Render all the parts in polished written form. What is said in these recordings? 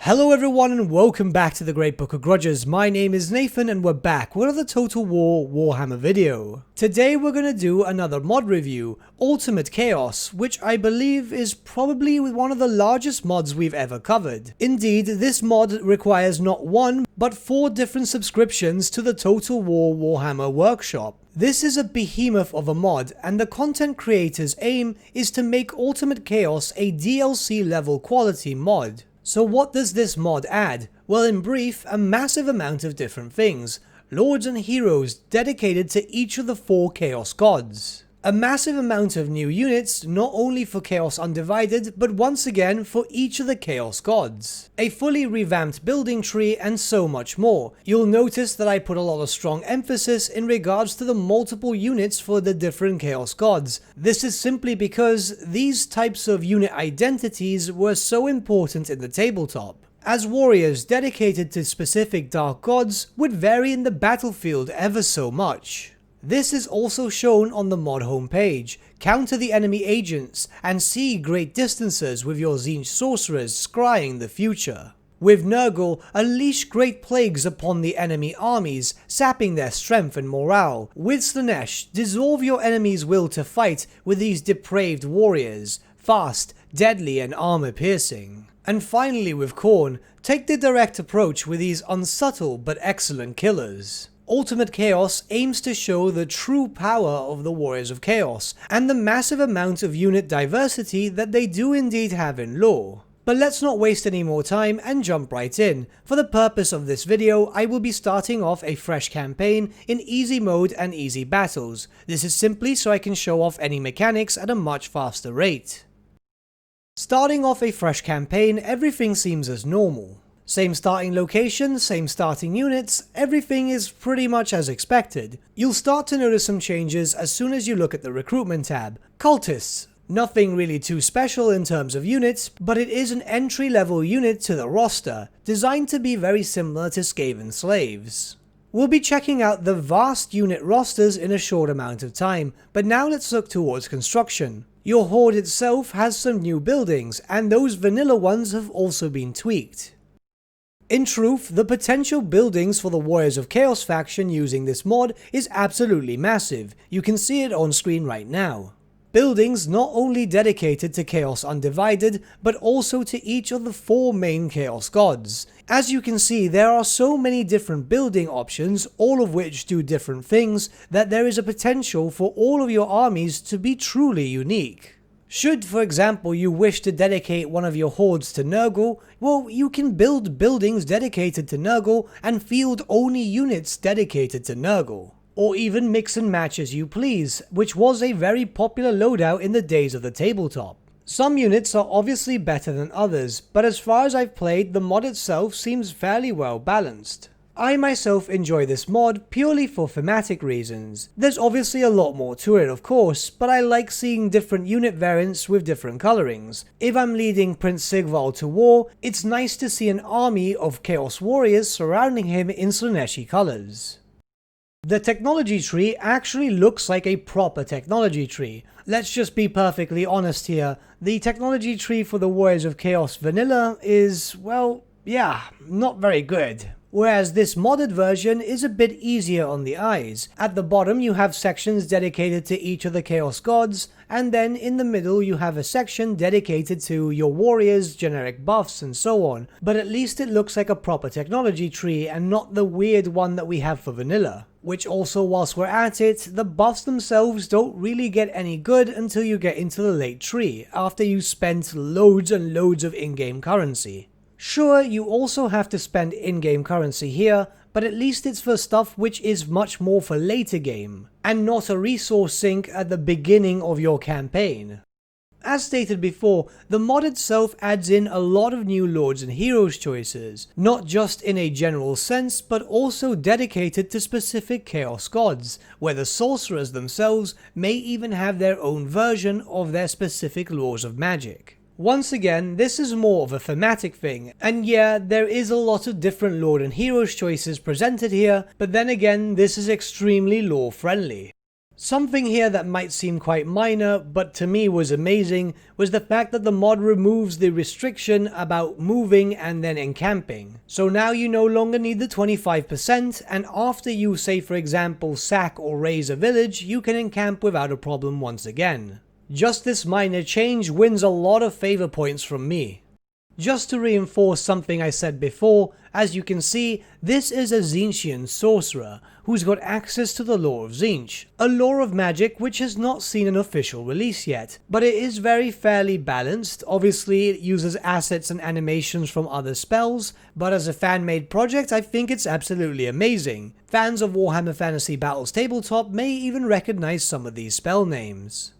Hello everyone and welcome back to the Great Book of Grudges. My name is Nathan and we're back with another Total War Warhammer video. Today we're going to do another mod review, Ultimate Chaos, which I believe is probably one of the largest mods we've ever covered. Indeed, this mod requires not one, but 4 different subscriptions to the Total War Warhammer workshop. This is a behemoth of a mod, and the content creator's aim is to make Ultimate Chaos a DLC level quality mod. So what does this mod add? Well, in brief, a massive amount of different things. Lords and heroes dedicated to each of the 4 Chaos gods. A massive amount of new units, not only for Chaos Undivided, but once again for each of the Chaos gods. A fully revamped building tree and so much more. You'll notice that I put a lot of strong emphasis in regards to the multiple units for the different Chaos gods. This is simply because these types of unit identities were so important in the tabletop, as warriors dedicated to specific dark gods would vary in the battlefield ever so much. This is also shown on the mod homepage. Counter the enemy agents and see great distances with your Tzeentch sorcerers scrying the future. With Nurgle, unleash great plagues upon the enemy armies, sapping their strength and morale. With Slaanesh, dissolve your enemy's will to fight with these depraved warriors, fast, deadly and armor piercing. And finally with Khorne, take the direct approach with these unsubtle but excellent killers. Ultimate Chaos aims to show the true power of the Warriors of Chaos, and the massive amount of unit diversity that they do indeed have in lore. But let's not waste any more time and jump right in. For the purpose of this video, I will be starting off a fresh campaign in easy mode and easy battles. This is simply so I can show off any mechanics at a much faster rate. Starting off a fresh campaign, everything seems as normal. Same starting location, same starting units, everything is pretty much as expected. You'll start to notice some changes as soon as you look at the recruitment tab. Cultists. Nothing really too special in terms of units, but it is an entry level unit to the roster, designed to be very similar to Skaven slaves. We'll be checking out the vast unit rosters in a short amount of time, but now let's look towards construction. Your horde itself has some new buildings, and those vanilla ones have also been tweaked. In truth, the potential buildings for the Warriors of Chaos faction using this mod is absolutely massive. You can see it on screen right now. Buildings not only dedicated to Chaos Undivided, but also to each of the 4 main Chaos gods. As you can see, there are so many different building options, all of which do different things, that there is a potential for all of your armies to be truly unique. Should, for example, you wish to dedicate one of your hordes to Nurgle, well, you can build buildings dedicated to Nurgle and field only units dedicated to Nurgle. Or even mix and match as you please, which was a very popular loadout in the days of the tabletop. Some units are obviously better than others, but as far as I've played, the mod itself seems fairly well balanced. I myself enjoy this mod purely for thematic reasons. There's obviously a lot more to it of course, but I like seeing different unit variants with different colorings. If I'm leading Prince Sigvald to war, it's nice to see an army of Chaos Warriors surrounding him in Slaaneshi colors. The technology tree actually looks like a proper technology tree. Let's just be perfectly honest here, the technology tree for the Warriors of Chaos vanilla is, well, yeah, not very good. Whereas this modded version is a bit easier on the eyes. At the bottom you have sections dedicated to each of the Chaos gods, and then in the middle you have a section dedicated to your warriors, generic buffs and so on, but at least it looks like a proper technology tree and not the weird one that we have for vanilla. Which also, whilst we're at it, the buffs themselves don't really get any good until you get into the late tree, after you spent loads and loads of in-game currency. Sure, you also have to spend in-game currency here, but at least it's for stuff which is much more for later game, and not a resource sink at the beginning of your campaign. As stated before, the mod itself adds in a lot of new lords and heroes choices, not just in a general sense, but also dedicated to specific Chaos gods, where the sorcerers themselves may even have their own version of their specific laws of magic. Once again, this is more of a thematic thing, and yeah, there is a lot of different Lord and Heroes choices presented here, but then again, this is extremely lore friendly. Something here that might seem quite minor, but to me was amazing, was the fact that the mod removes the restriction about moving and then encamping. So now you no longer need the 25%, and after you, say for example, sack or raise a village, you can encamp without a problem once again. Just this minor change wins a lot of favor points from me. Just to reinforce something I said before, as you can see, this is a Tzeentchian sorcerer who's got access to the lore of Tzeentch, a lore of magic which has not seen an official release yet, but it is very fairly balanced. Obviously it uses assets and animations from other spells, but as a fan-made project I think it's absolutely amazing. Fans of Warhammer Fantasy Battles Tabletop may even recognize some of these spell names.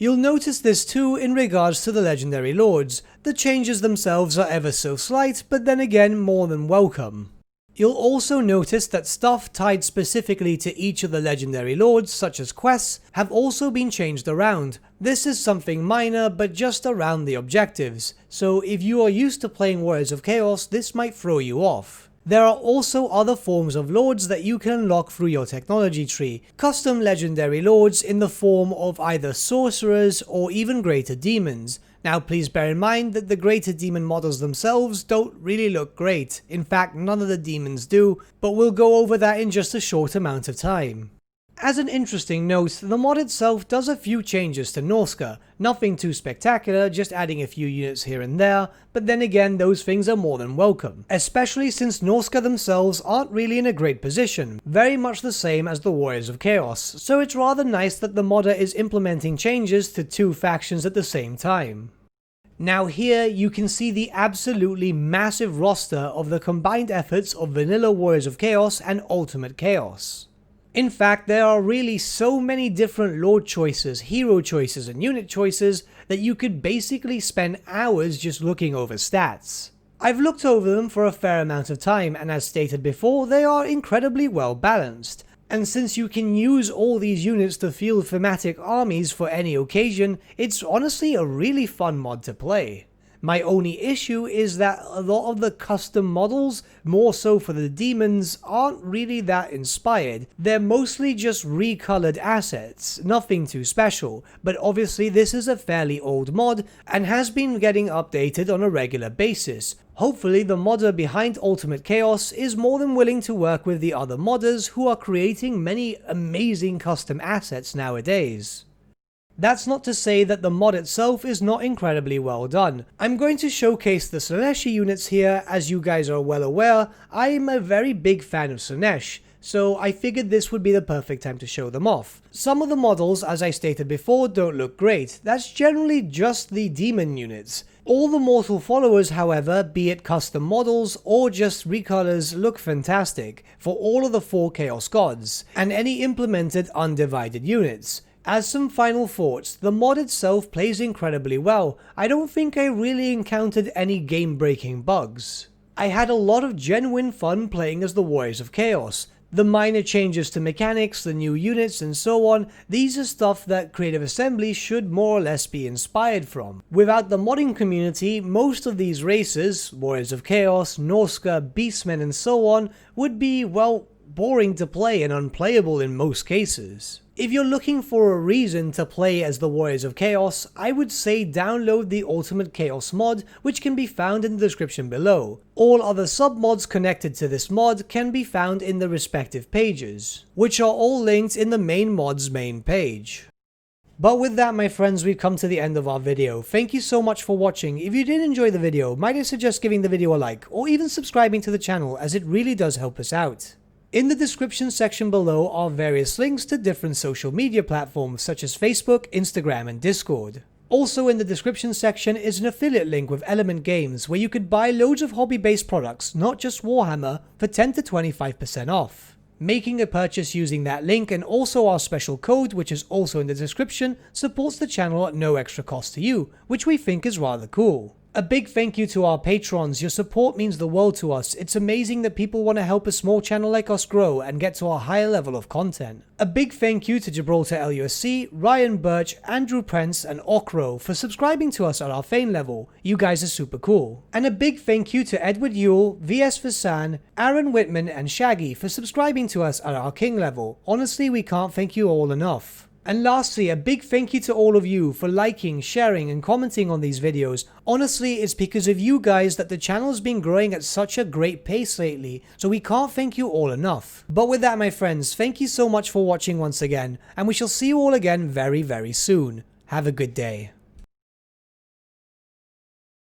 You'll notice this too in regards to the legendary lords. The changes themselves are ever so slight, but then again more than welcome. You'll also notice that stuff tied specifically to each of the legendary lords, such as quests, have also been changed around. This is something minor, but just around the objectives, so if you are used to playing Warriors of Chaos, this might throw you off. There are also other forms of lords that you can unlock through your technology tree, custom legendary lords in the form of either sorcerers or even greater demons. Now please bear in mind that the greater demon models themselves don't really look great, in fact none of the demons do, but we'll go over that in just a short amount of time. As an interesting note, the mod itself does a few changes to Norsca, nothing too spectacular, just adding a few units here and there, but then again those things are more than welcome, especially since Norsca themselves aren't really in a great position, very much the same as the Warriors of Chaos, so it's rather nice that the modder is implementing changes to two factions at the same time. Now here you can see the absolutely massive roster of the combined efforts of Vanilla Warriors of Chaos and Ultimate Chaos. In fact, there are really so many different lord choices, hero choices, and unit choices that you could basically spend hours just looking over stats. I've looked over them for a fair amount of time, and as stated before, they are incredibly well balanced. And since you can use all these units to field thematic armies for any occasion, it's honestly a really fun mod to play. My only issue is that a lot of the custom models, more so for the demons, aren't really that inspired. They're mostly just recolored assets, nothing too special, but obviously this is a fairly old mod and has been getting updated on a regular basis. Hopefully the modder behind Ultimate Chaos is more than willing to work with the other modders who are creating many amazing custom assets nowadays. That's not to say that the mod itself is not incredibly well done. I'm going to showcase the Slaaneshi units here. As you guys are well aware, I'm a very big fan of Slaanesh, so I figured this would be the perfect time to show them off. Some of the models, as I stated before, don't look great. That's generally just the demon units. All the mortal followers, however, be it custom models or just recolors, look fantastic for all of the 4 Chaos Gods, and any implemented undivided units. As some final thoughts, the mod itself plays incredibly well. I don't think I really encountered any game-breaking bugs. I had a lot of genuine fun playing as the Warriors of Chaos. The minor changes to mechanics, the new units and so on, these are stuff that Creative Assembly should more or less be inspired from. Without the modding community, most of these races, Warriors of Chaos, Norsca, Beastmen and so on, would be, well, boring to play and unplayable in most cases. If you're looking for a reason to play as the Warriors of Chaos, I would say download the Ultimate Chaos mod, which can be found in the description below. All other submods connected to this mod can be found in the respective pages, which are all linked in the main mod's main page. But with that, my friends, we've come to the end of our video. Thank you so much for watching. If you did enjoy the video, might I suggest giving the video a like, or even subscribing to the channel, as it really does help us out. In the description section below are various links to different social media platforms such as Facebook, Instagram and Discord. Also in the description section is an affiliate link with Element Games where you could buy loads of hobby-based products, not just Warhammer, for 10 to 25% off. Making a purchase using that link and also our special code, which is also in the description, supports the channel at no extra cost to you, which we think is rather cool. A big thank you to our patrons. Your support means the world to us. It's amazing that people want to help a small channel like us grow and get to a higher level of content. A big thank you to Gibraltar LUSC, Ryan Bertsche, Andrew Prince, and Okro for subscribing to us at our fame level. You guys are super cool. And a big thank you to Edward Yule, VS Vasan, Aaron Whitman, and Shaggy for subscribing to us at our king level. Honestly, we can't thank you all enough. And lastly, a big thank you to all of you for liking, sharing, and commenting on these videos. Honestly, it's because of you guys that the channel's been growing at such a great pace lately, so we can't thank you all enough. But with that, my friends, thank you so much for watching once again, and we shall see you all again very, very soon. Have a good day.